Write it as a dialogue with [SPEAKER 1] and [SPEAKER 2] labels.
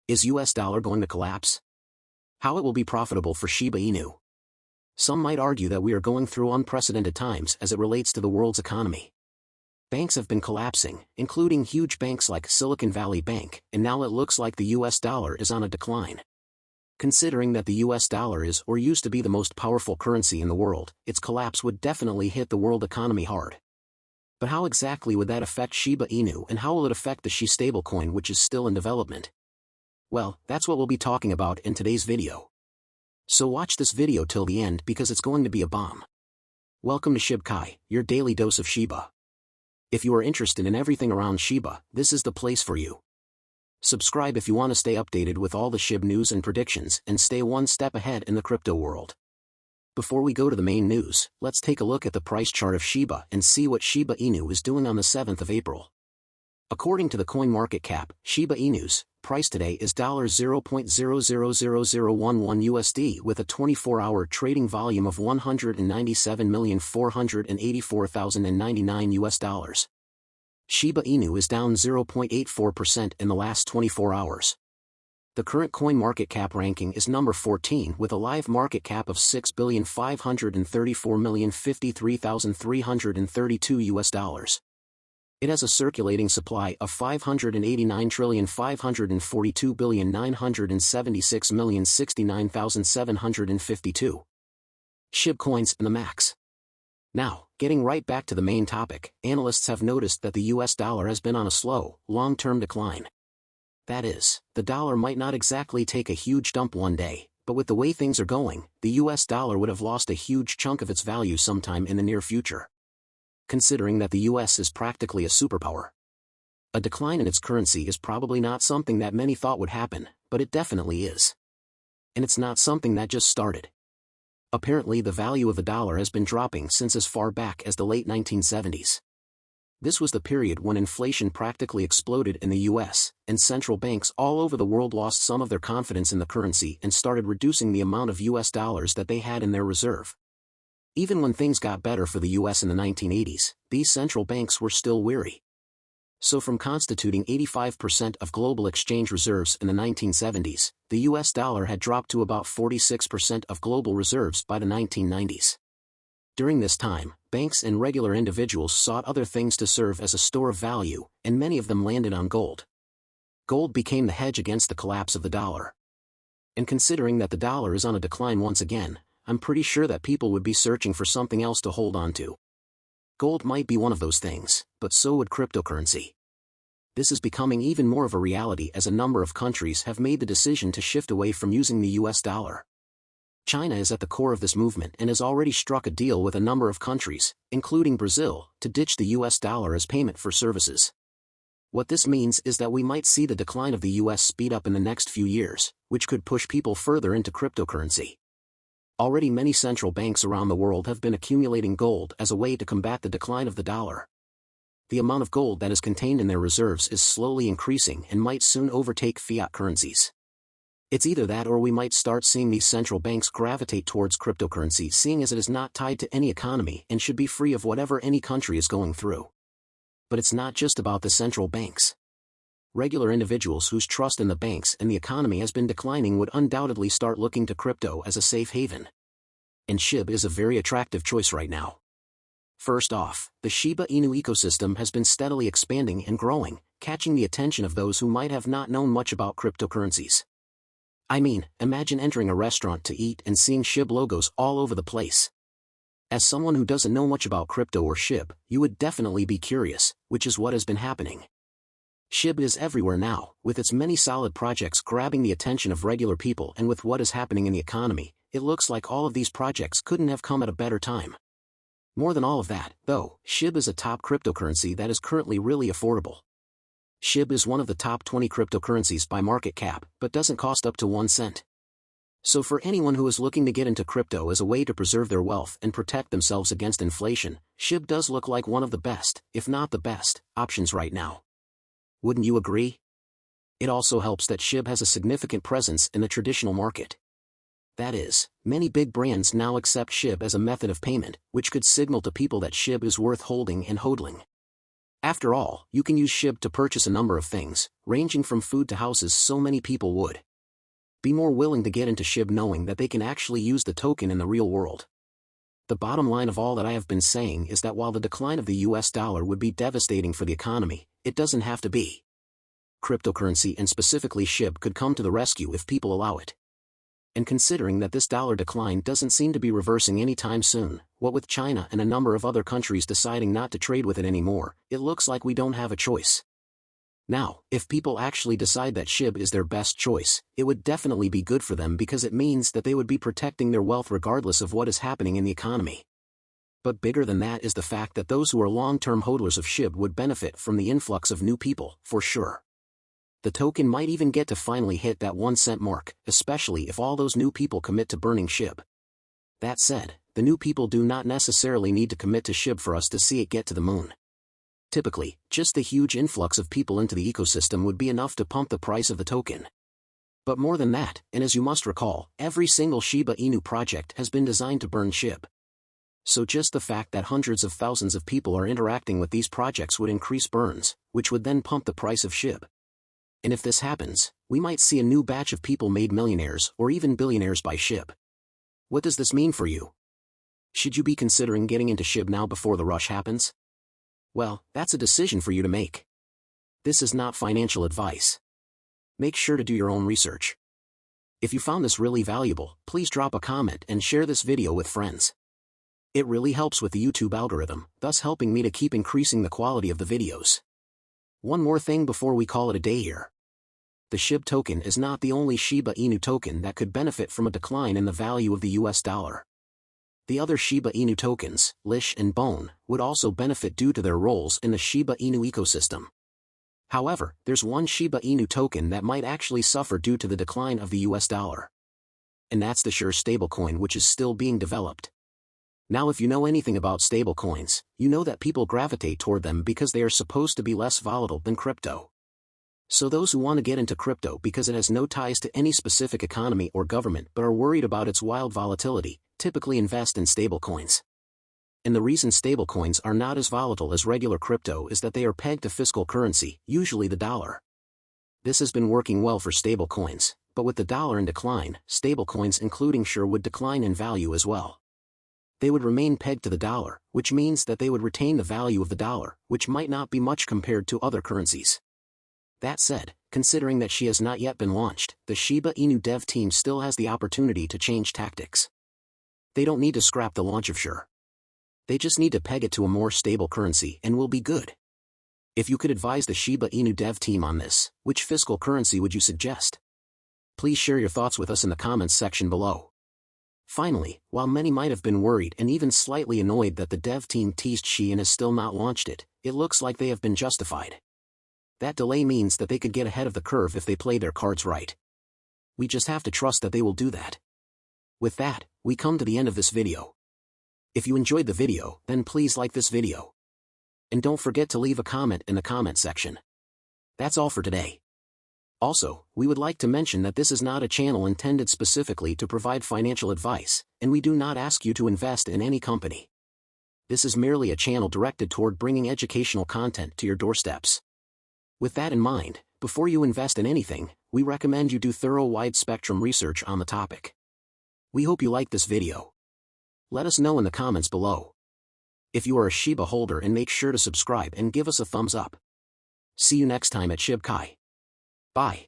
[SPEAKER 1] Is US dollar going to collapse? How it will be profitable for Shiba Inu? Some might argue that we are going through unprecedented times as it relates to the world's economy. Banks have been collapsing, including huge banks like Silicon Valley Bank, and now it looks like the US dollar is on a decline. Considering that the US dollar is or used to be the most powerful currency in the world, its collapse would definitely hit the world economy hard. But how exactly would that affect Shiba Inu, and how will it affect the Shi stablecoin, which is still in development? Well, that's what we'll be talking about in today's video. So watch this video till the end because it's going to be a bomb. Welcome to Shib Kai, your daily dose of Shiba. If you are interested in everything around Shiba, this is the place for you. Subscribe if you want to stay updated with all the Shib news and predictions and stay one step ahead in the crypto world. Before we go to the main news, let's take a look at the price chart of Shiba and see what Shiba Inu is doing on the 7th of April. According to the coin market cap, Shiba Inu's price today is $0.000011 USD with a 24-hour trading volume of 197,484,099 US dollars. Shiba Inu is down 0.84% in the last 24 hours. The current coin market cap ranking is number 14 with a live market cap of $6,534,053,332 US dollars. It has a circulating supply of 589,542,976,069,752 SHIB coins in the max. Now, getting right back to the main topic, analysts have noticed that the US dollar has been on a slow, long-term decline. That is, the dollar might not exactly take a huge dump one day, but with the way things are going, the US dollar would have lost a huge chunk of its value sometime in the near future. Considering that the US is practically a superpower. A decline in its currency is probably not something that many thought would happen, but it definitely is. And it's not something that just started. Apparently the value of the dollar has been dropping since as far back as the late 1970s. This was the period when inflation practically exploded in the US, and central banks all over the world lost some of their confidence in the currency and started reducing the amount of US dollars that they had in their reserve. Even when things got better for the US in the 1980s, these central banks were still weary. So from constituting 85% of global exchange reserves in the 1970s, the US dollar had dropped to about 46% of global reserves by the 1990s. During this time, banks and regular individuals sought other things to serve as a store of value, and many of them landed on gold. Gold became the hedge against the collapse of the dollar. And considering that the dollar is on a decline once again, I'm pretty sure that people would be searching for something else to hold on to. Gold might be one of those things, but so would cryptocurrency. This is becoming even more of a reality as a number of countries have made the decision to shift away from using the US dollar. China is at the core of this movement and has already struck a deal with a number of countries, including Brazil, to ditch the US dollar as payment for services. What this means is that we might see the decline of the US speed up in the next few years, which could push people further into cryptocurrency. Already many central banks around the world have been accumulating gold as a way to combat the decline of the dollar. The amount of gold that is contained in their reserves is slowly increasing and might soon overtake fiat currencies. It's either that or we might start seeing these central banks gravitate towards cryptocurrency, seeing as it is not tied to any economy and should be free of whatever any country is going through. But it's not just about the central banks. Regular individuals whose trust in the banks and the economy has been declining would undoubtedly start looking to crypto as a safe haven. And SHIB is a very attractive choice right now. First off, the Shiba Inu ecosystem has been steadily expanding and growing, catching the attention of those who might have not known much about cryptocurrencies. I mean, imagine entering a restaurant to eat and seeing SHIB logos all over the place. As someone who doesn't know much about crypto or SHIB, you would definitely be curious, which is what has been happening. SHIB is everywhere now, with its many solid projects grabbing the attention of regular people, and with what is happening in the economy, it looks like all of these projects couldn't have come at a better time. More than all of that, though, SHIB is a top cryptocurrency that is currently really affordable. SHIB is one of the top 20 cryptocurrencies by market cap, but doesn't cost up to 1 cent. So for anyone who is looking to get into crypto as a way to preserve their wealth and protect themselves against inflation, SHIB does look like one of the best, if not the best, options right now. Wouldn't you agree? It also helps that SHIB has a significant presence in the traditional market. That is, many big brands now accept SHIB as a method of payment, which could signal to people that SHIB is worth holding and hodling. After all, you can use Shib to purchase a number of things, ranging from food to houses, so many people would be more willing to get into Shib knowing that they can actually use the token in the real world. The bottom line of all that I have been saying is that while the decline of the US dollar would be devastating for the economy, it doesn't have to be. Cryptocurrency, and specifically Shib, could come to the rescue if people allow it. And considering that this dollar decline doesn't seem to be reversing anytime soon, what with China and a number of other countries deciding not to trade with it anymore, it looks like we don't have a choice. Now, if people actually decide that Shib is their best choice, it would definitely be good for them because it means that they would be protecting their wealth regardless of what is happening in the economy. But bigger than that is the fact that those who are long-term hodlers of Shib would benefit from the influx of new people, for sure. The token might even get to finally hit that 1 cent mark, especially if all those new people commit to burning Shib. That said, the new people do not necessarily need to commit to Shib for us to see it get to the moon. Typically, just the huge influx of people into the ecosystem would be enough to pump the price of the token. But more than that, and as you must recall, every single Shiba Inu project has been designed to burn Shib. So just the fact that hundreds of thousands of people are interacting with these projects would increase burns, which would then pump the price of Shib. And if this happens, we might see a new batch of people made millionaires or even billionaires by Shib. What does this mean for you? Should you be considering getting into Shib now before the rush happens? Well, that's a decision for you to make. This is not financial advice. Make sure to do your own research. If you found this really valuable, please drop a comment and share this video with friends. It really helps with the YouTube algorithm, thus helping me to keep increasing the quality of the videos. One more thing before we call it a day here. The Shib token is not the only Shiba Inu token that could benefit from a decline in the value of the US dollar. The other Shiba Inu tokens, Lish and Bone, would also benefit due to their roles in the Shiba Inu ecosystem. However, there's one Shiba Inu token that might actually suffer due to the decline of the US dollar. And that's the Shib stablecoin, which is still being developed. Now, if you know anything about stablecoins, you know that people gravitate toward them because they are supposed to be less volatile than crypto. So those who want to get into crypto because it has no ties to any specific economy or government but are worried about its wild volatility, typically invest in stablecoins. And the reason stablecoins are not as volatile as regular crypto is that they are pegged to fiscal currency, usually the dollar. This has been working well for stablecoins, but with the dollar in decline, stablecoins including Shib would decline in value as well. They would remain pegged to the dollar, which means that they would retain the value of the dollar, which might not be much compared to other currencies. That said, considering that she has not yet been launched, the Shiba Inu dev team still has the opportunity to change tactics. They don't need to scrap the launch of Shib. They just need to peg it to a more stable currency and we'll be good. If you could advise the Shiba Inu dev team on this, which fiscal currency would you suggest? Please share your thoughts with us in the comments section below. Finally, while many might have been worried and even slightly annoyed that the dev team teased Shib and has still not launched it, it looks like they have been justified. That delay means that they could get ahead of the curve if they play their cards right. We just have to trust that they will do that. With that, we come to the end of this video. If you enjoyed the video, then please like this video. And don't forget to leave a comment in the comment section. That's all for today. Also, we would like to mention that this is not a channel intended specifically to provide financial advice, and we do not ask you to invest in any company. This is merely a channel directed toward bringing educational content to your doorsteps. With that in mind, before you invest in anything, we recommend you do thorough wide-spectrum research on the topic. We hope you liked this video. Let us know in the comments below. If you are a Shiba holder, and make sure to subscribe and give us a thumbs up. See you next time at Shib Kai. Bye.